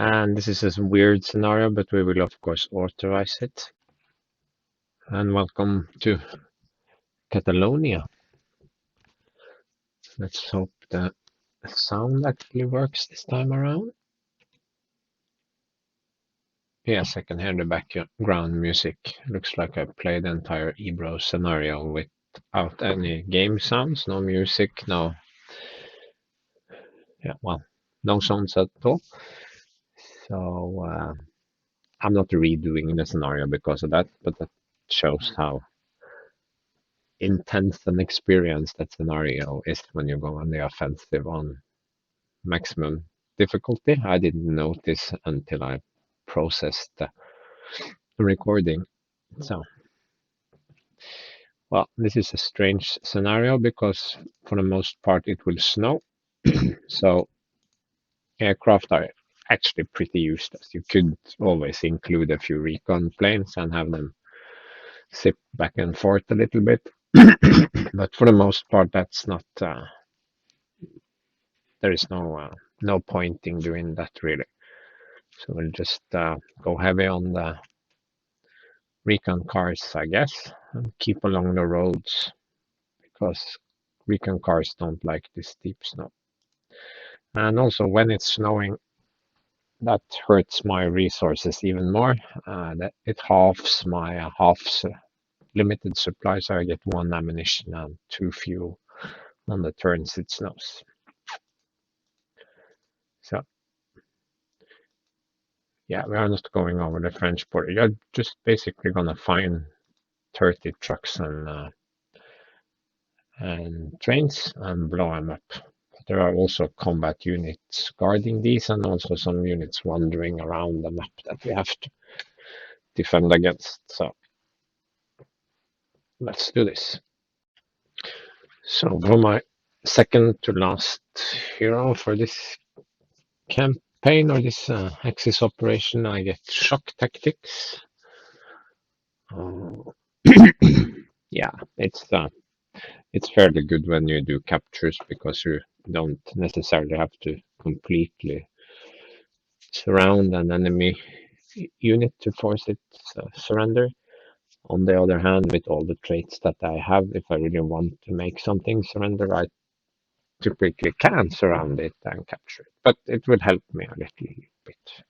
And this is a weird scenario, but we will of course authorize it. And welcome to Catalonia. Let's hope the sound actually works this time around. Yes, I can hear the background music. Looks like I played the entire Ebro scenario without any game sounds, no music, no, yeah, well, no sounds at all. So I'm not redoing the scenario because of that, but that shows how intense an experience that scenario is when you go on the offensive on maximum difficulty. I didn't notice until I processed the recording. So, well, this is a strange scenario because for the most part it will snow. So aircraft are actually pretty useless. You could always include a few recon planes and have them zip back and forth a little bit. But for the most part, that's not. There is no point in doing that really. So we'll just go heavy on the recon cars, I guess, and keep along the roads because recon cars don't like this steep snow. And also, when it's snowing, that hurts my resources even more. That it halves my limited supply, so I get 1 ammunition and 2 fuel on the turns it snows. So yeah, we are not going over the French border. You're just basically gonna find 30 trucks and trains and blow them up. There are also combat units guarding these, and also some units wandering around the map that we have to defend against. So let's do this. So for my second to last hero for this campaign or this Axis operation, I get shock tactics. Yeah, it's fairly good when you do captures because you don't necessarily have to completely surround an enemy unit to force it surrender. On the other hand, with all the traits that I have, if I really want to make something surrender, I typically can surround it and capture it, but it will help me a little bit.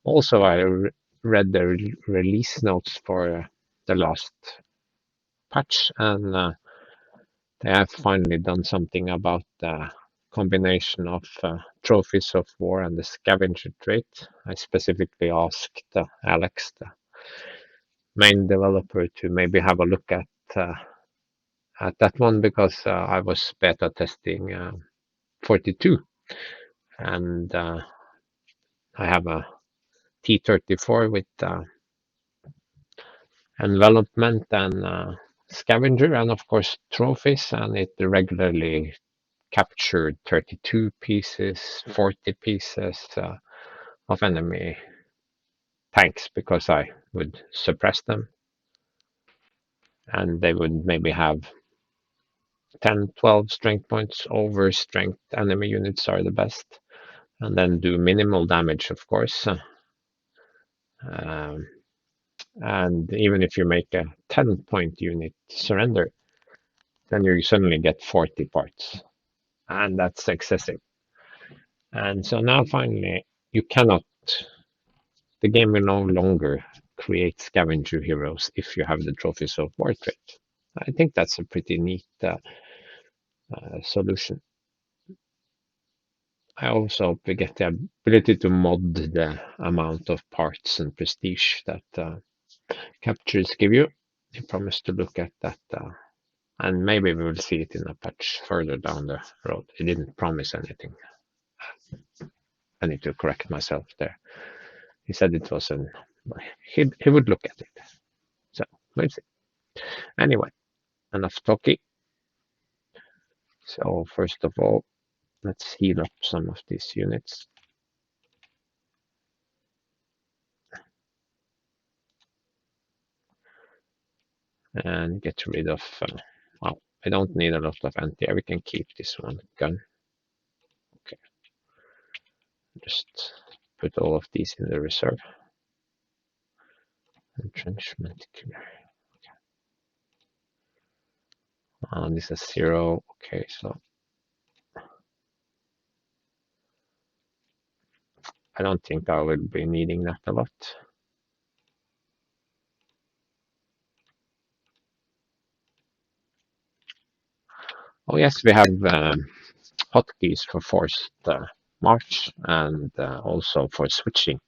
Also, I read the release notes for the last patch, and they have finally done something about the combination of trophies of war and the scavenger trait. I specifically asked Alex, the main developer, to maybe have a look at that one because I was beta testing 42, and I have a T-34 with envelopment and scavenger, and of course trophies, and it regularly captured 32 pieces, 40 pieces of enemy tanks because I would suppress them, and they would maybe have 10, 12 strength points over strength. Enemy units are the best, and then do minimal damage, of course. And even if you make a 10-point unit surrender, then you suddenly get 40 parts, and that's excessive. And so now finally, you cannot, the game will no longer create scavenger heroes if you have the trophies of war trait. I think that's a pretty neat solution. I also hope we get the ability to mod the amount of parts and prestige that captures give you. I promise to look at that, and maybe we will see it in a patch further down the road. It didn't promise anything. I need to correct myself there. He said it was he would look at it. So we'll see. Anyway, enough talking. So first of all, let's heal up some of these units. And get rid of, well, I don't need a lot of anti-air. We can keep this one gun. Okay. Just put all of these in the reserve. Entrenchment killer. This is 0. Okay, so I don't think I will be needing that a lot. Oh yes, we have hotkeys for forced march and also for switching.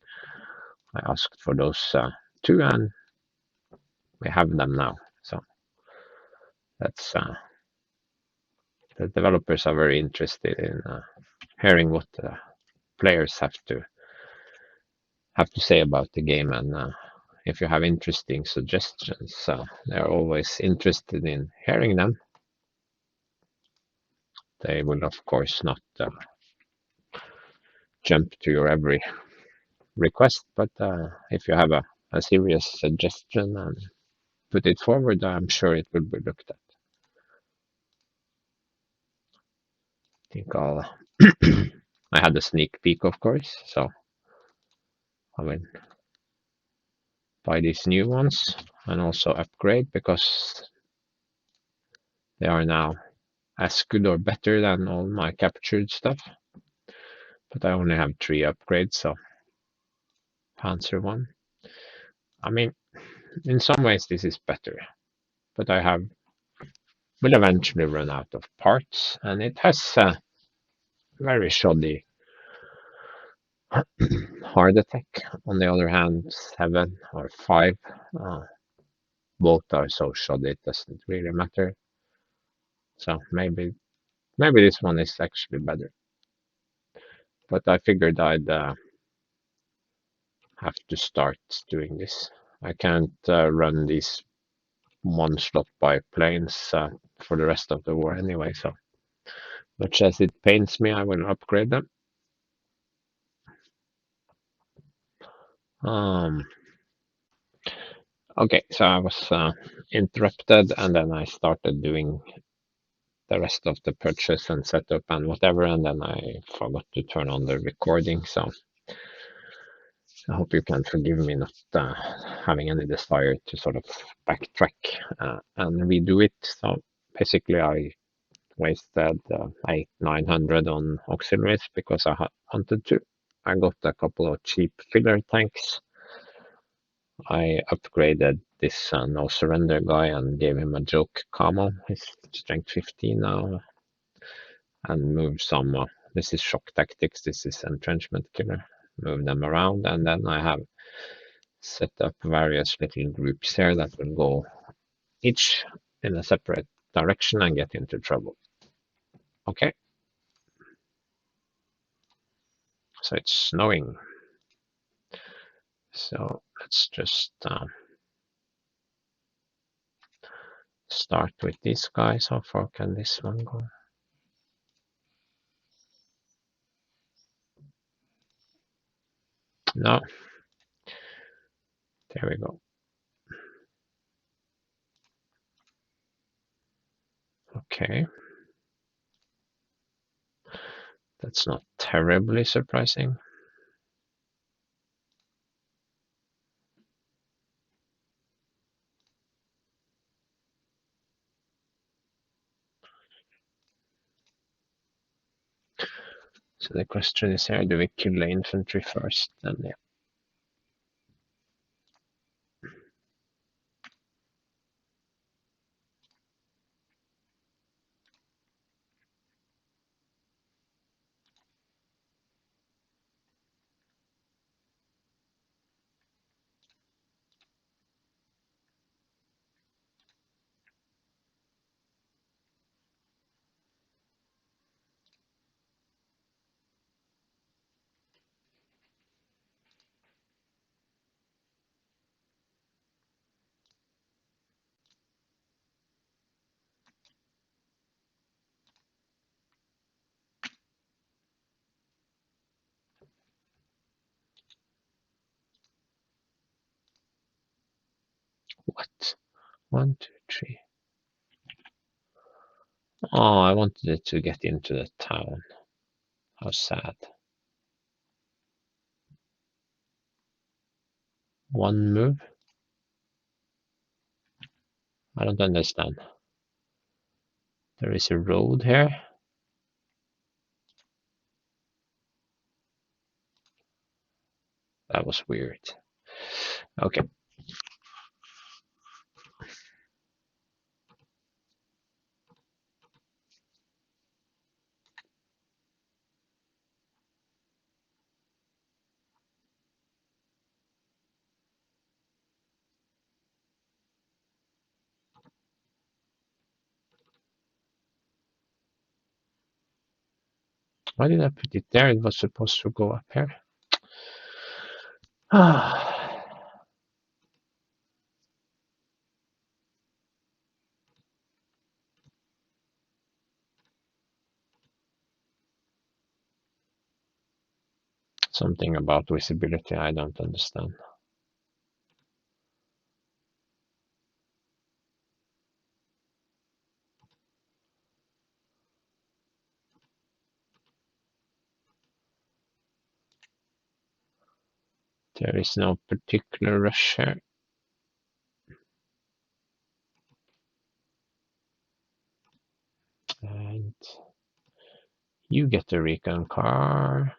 I asked for those too, and we have them now. So that's the developers are very interested in hearing what the players have to say about the game, and if you have interesting suggestions, they're always interested in hearing them. They will of course not jump to your every request, but if you have a serious suggestion and put it forward, I'm sure it will be looked at. I think I'll I had a sneak peek, of course, so I will buy these new ones and also upgrade because they are now as good or better than all my captured stuff. But I only have 3 upgrades, so Panzer 1. I mean, in some ways this is better, but will eventually run out of parts, and it has a very shoddy hard attack. On the other hand, 7 or 5, both are so shoddy it doesn't really matter. So maybe this one is actually better. But I figured I'd have to start doing this. I can't run these one slot by planes for the rest of the war anyway, so much as it pains me, I will upgrade them. Okay, so I was interrupted, and then I started doing the rest of the purchase and setup and whatever, and then I forgot to turn on the recording, so I hope you can forgive me not having any desire to sort of backtrack and redo it. So basically I wasted 900 on auxiliaries because I wanted to. I got a couple of cheap filler tanks. I upgraded this no surrender guy and gave him a joke camo. He's strength 15 now. And move some. This is shock tactics. This is entrenchment killer. Move them around, and then I have set up various little groups here that will go each in a separate direction and get into trouble. Okay. So it's snowing. So let's just start with this guy. How far can this one go? No. There we go. Okay. That's not terribly surprising. So the question is here, do we kill the infantry first? Then yeah. What? 1, 2, 3. Oh, I wanted it to get into the town. How sad. One move? I don't understand. There is a road here. That was weird. Okay. Why did I put it there? It was supposed to go up here. Something about visibility I don't understand. There is no particular rush here. And you get the recon car.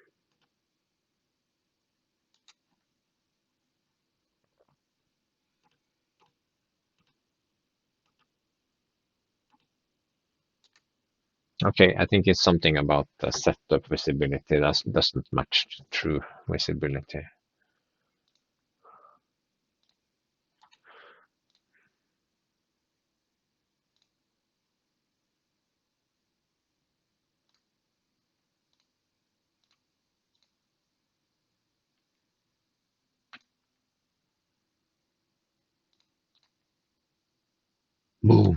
Okay, I think it's something about the setup visibility that doesn't match true visibility. Boom.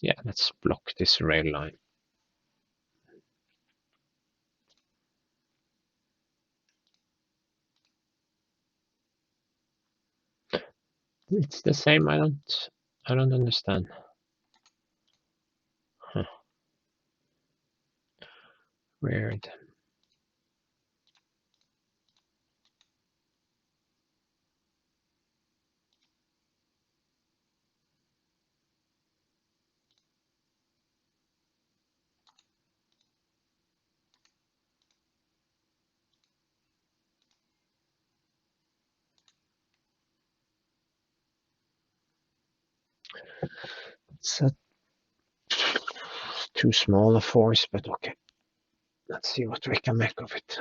Yeah, let's block this rail line. It's the same. I don't understand. Huh. Weird. It's a too small a force, but okay. Let's see what we can make of it.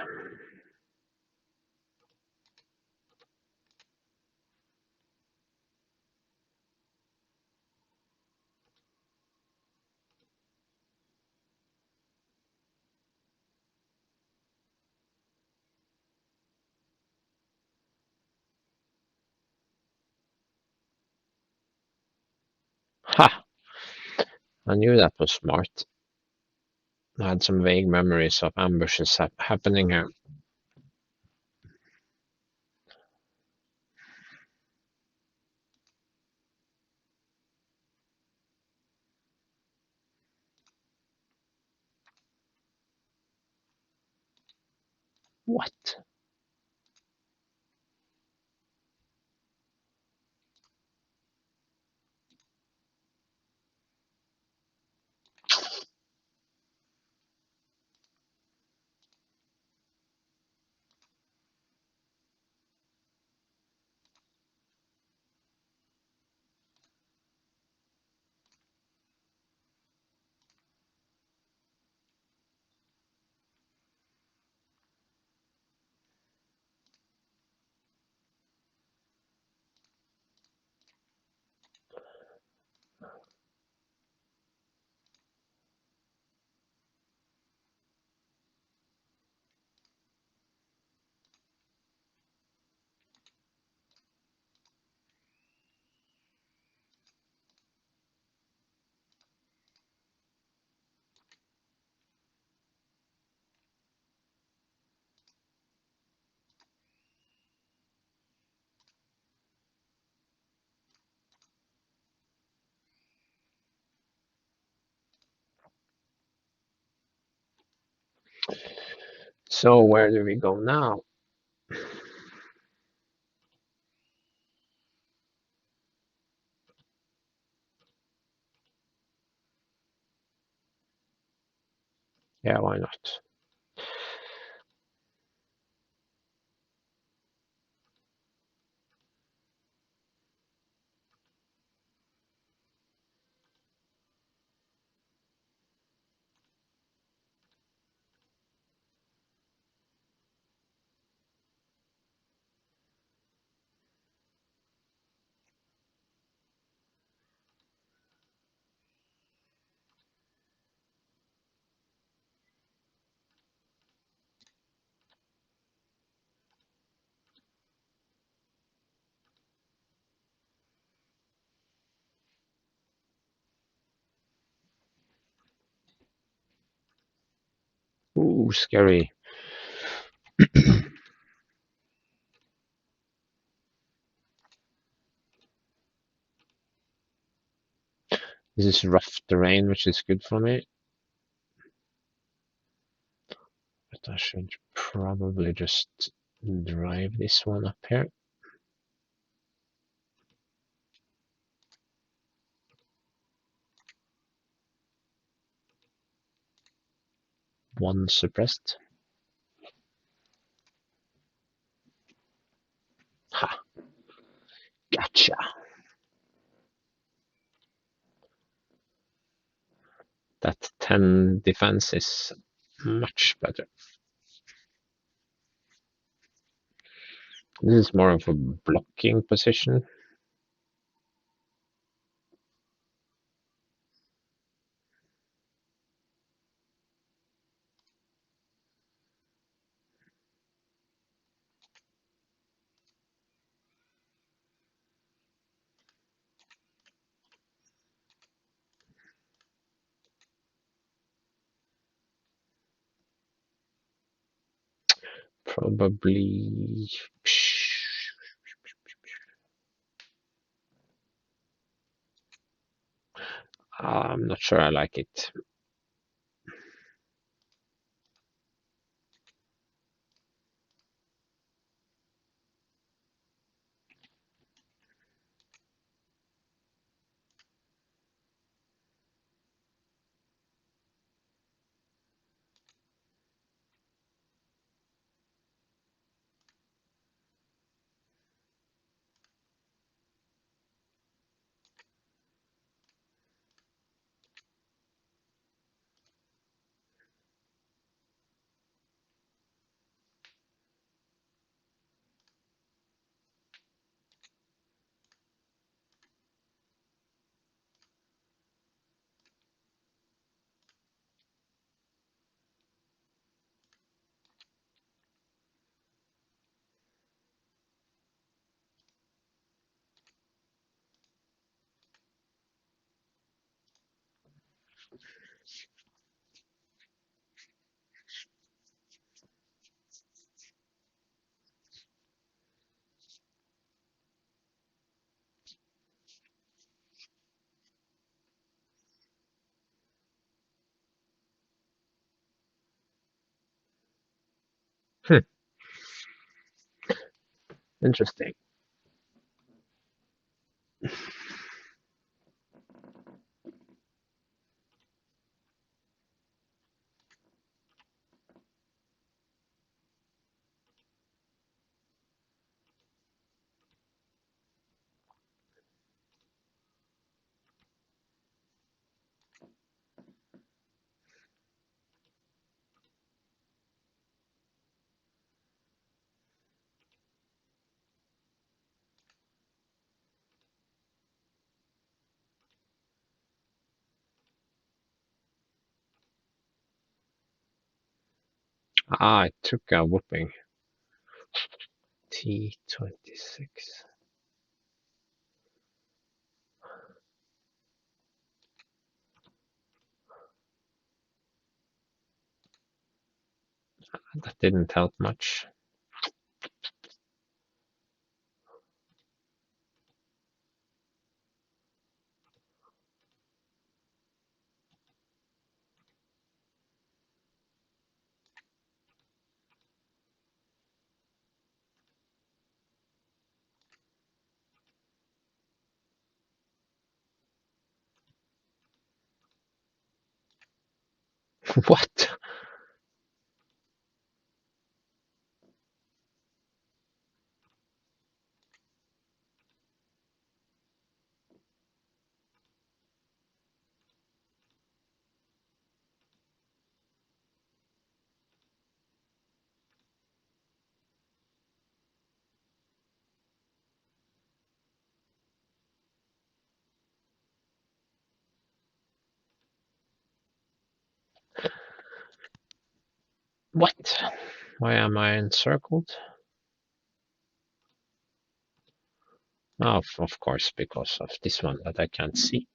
Ha! I knew that was smart. I had some vague memories of ambushes happening here. What? So where do we go now? Yeah, why not? Ooh, scary. This is rough terrain, which is good for me. But I should probably just drive this one up here. One suppressed. Ha! Gotcha! That 10 defense is much better. This is more of a blocking position. Probably. I'm not sure I like it. Hmm, interesting. I took a whooping. T26. That didn't help much. What? What? Why am I encircled? Oh, of course, because of this one that I can't see.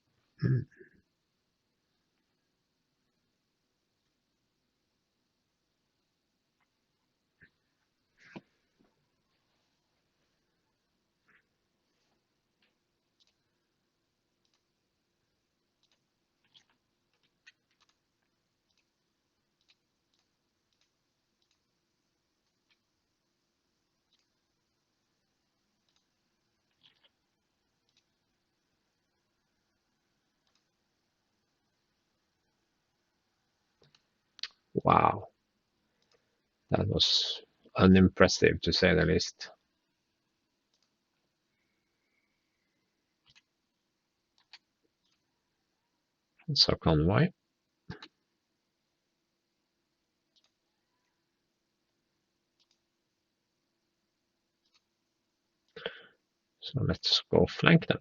Wow, that was unimpressive to say the least. So convoy. So let's go flank them.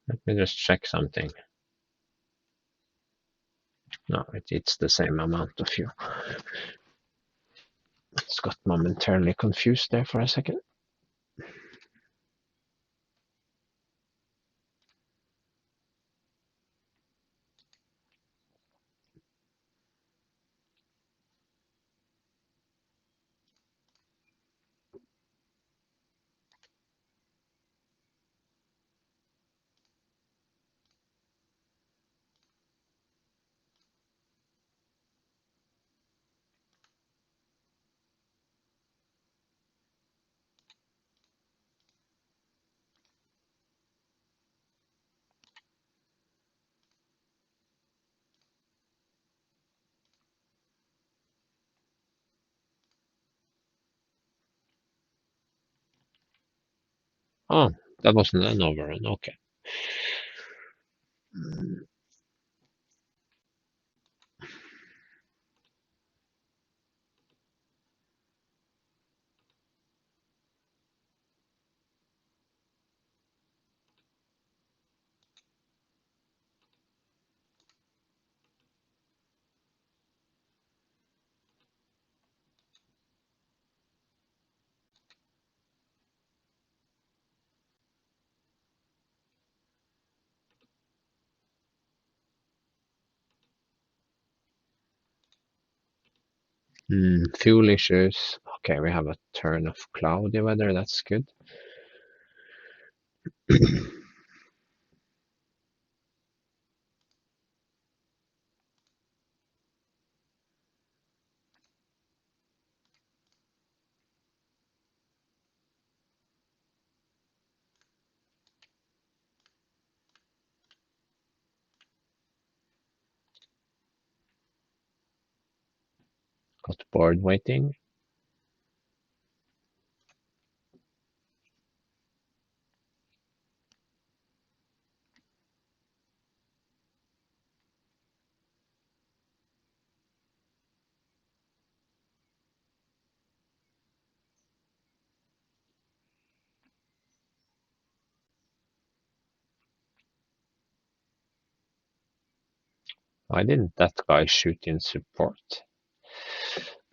Let me just check something. No, it's the same amount of fuel. It's got momentarily confused there for a second. Oh, that wasn't an overrun. Okay. Fuel issues. Okay, we have a turn of cloudy weather. That's good. Got board waiting. Why didn't that guy shoot in support?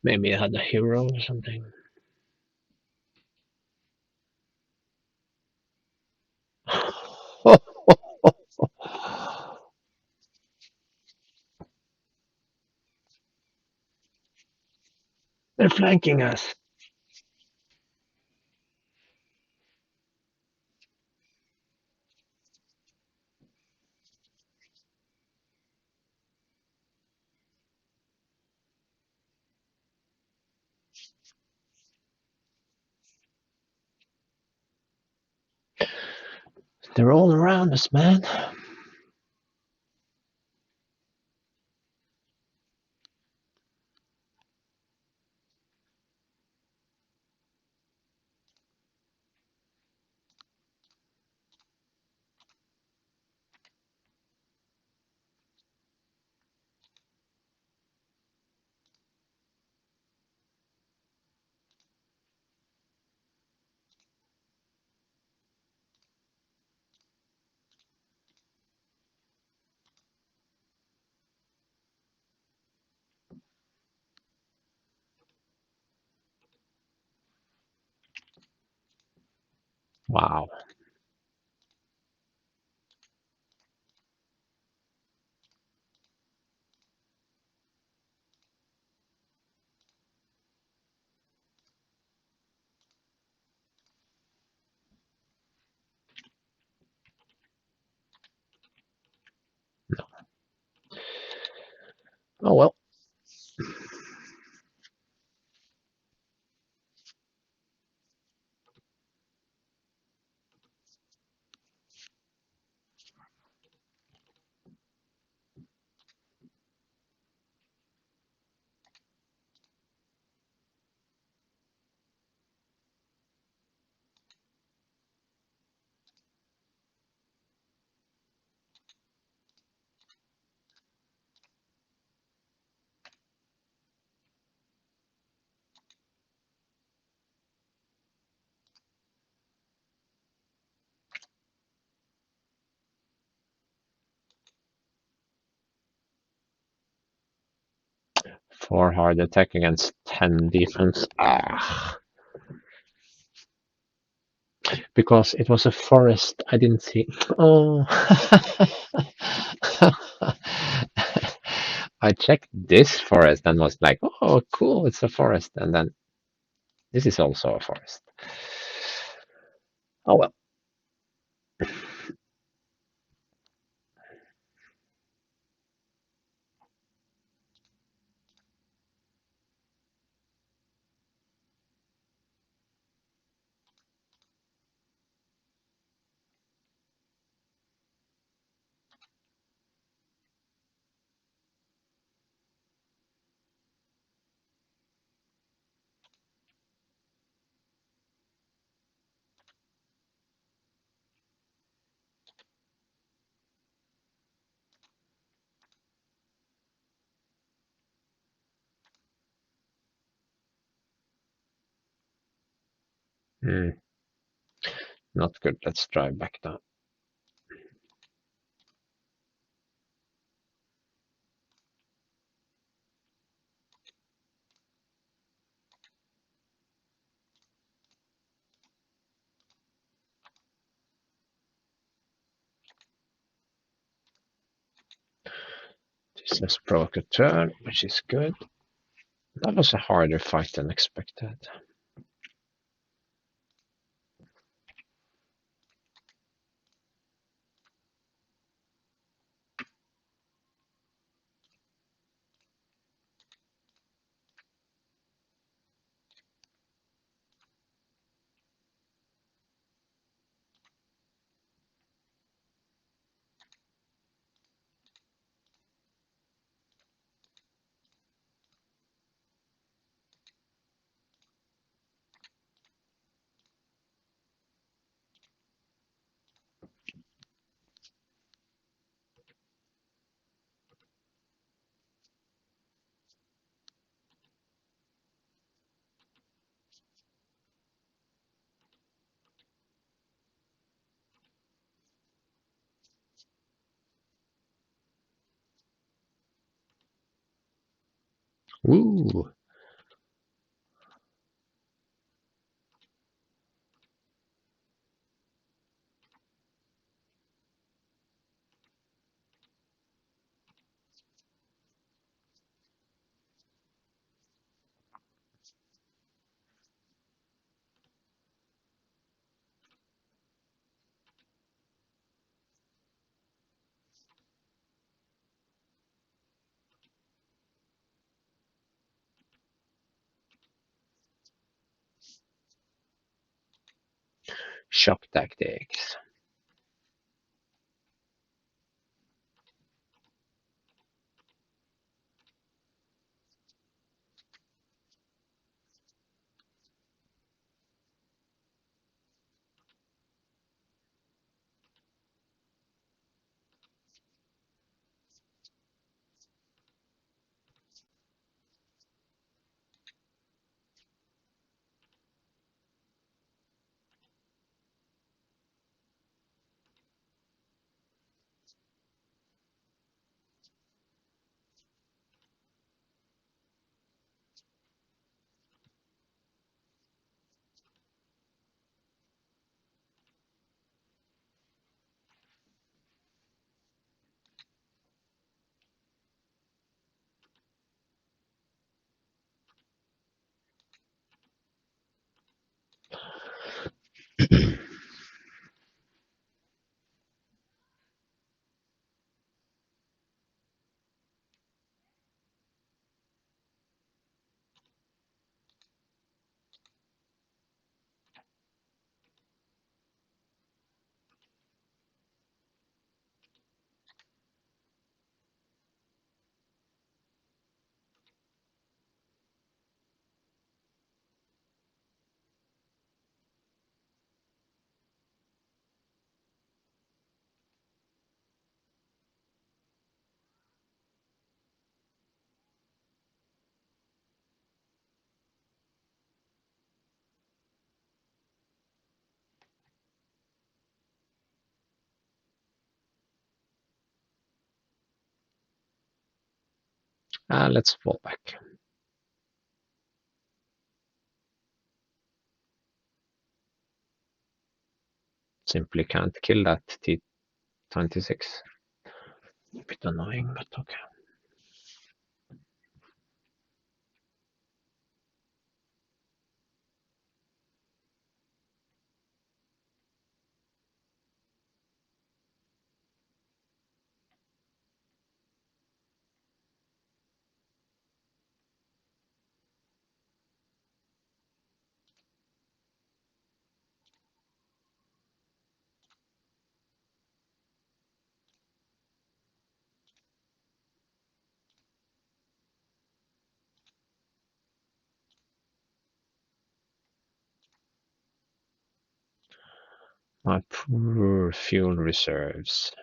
Maybe he had a hero or something. They're flanking us. They're all around us, man. Wow. No. Oh well. Four hard attack against 10 defense. Ah. Because it was a forest. I didn't see. Oh. I checked this forest and was like, oh, cool, it's a forest. And then this is also a forest. Oh well. Not good. Let's drive back down. This has broke a turn, which is good. That was a harder fight than expected. Woo! Shock tactics. Let's fall back. Simply can't kill that T-26. A bit annoying, but okay. My poor fuel reserves.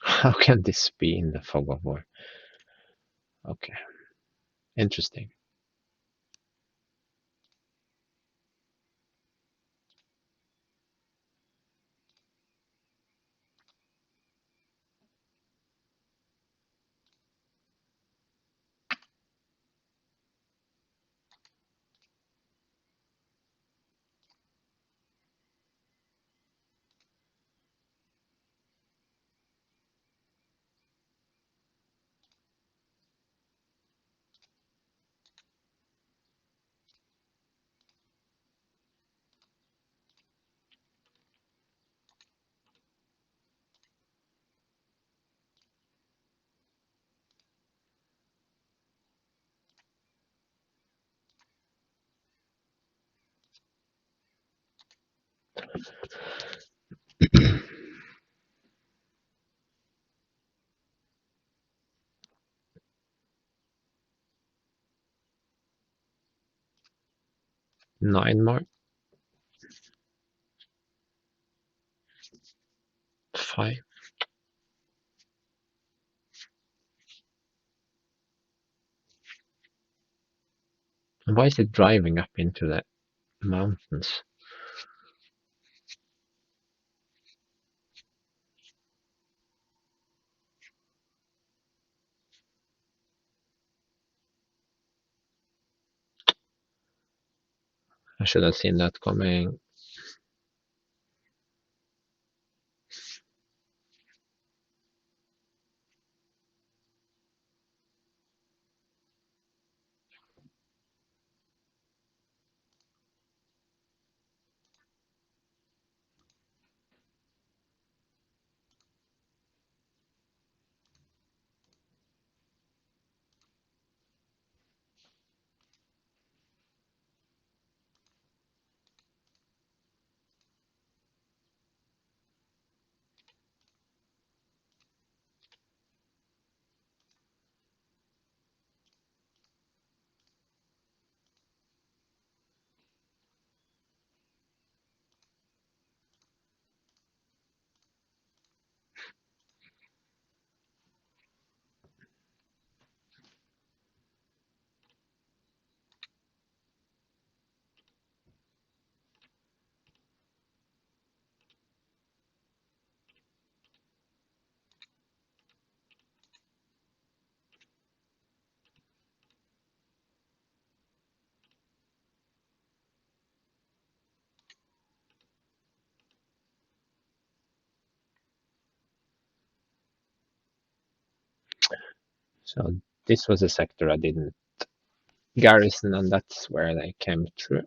How can this be in the fog of war? Okay, interesting. Nine more. 5. Why is it driving up into the mountains? I should have seen that coming. So this was a sector I didn't garrison, and that's where they came through.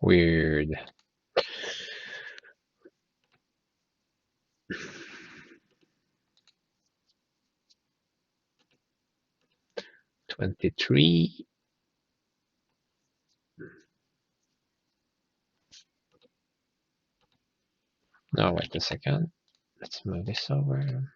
Weird. 23. No, wait a second. Let's move this over.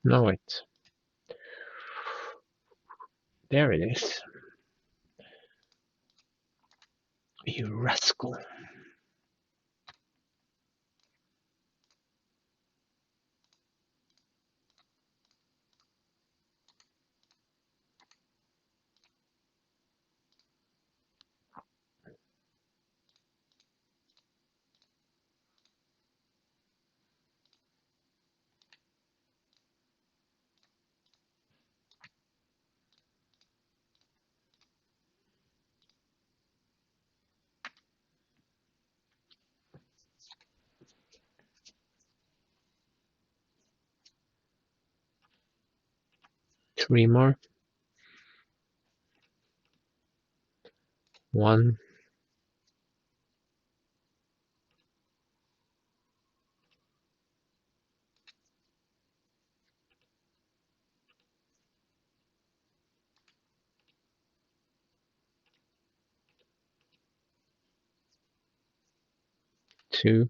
No, wait. There it is. You rascal. 3 more. 1. 2.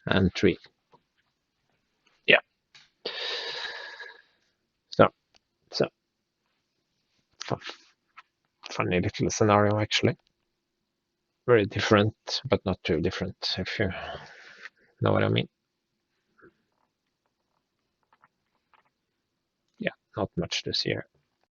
And 3. Yeah. So funny little scenario actually. Very different, but not too different, if you know what I mean. Yeah, not much to see here.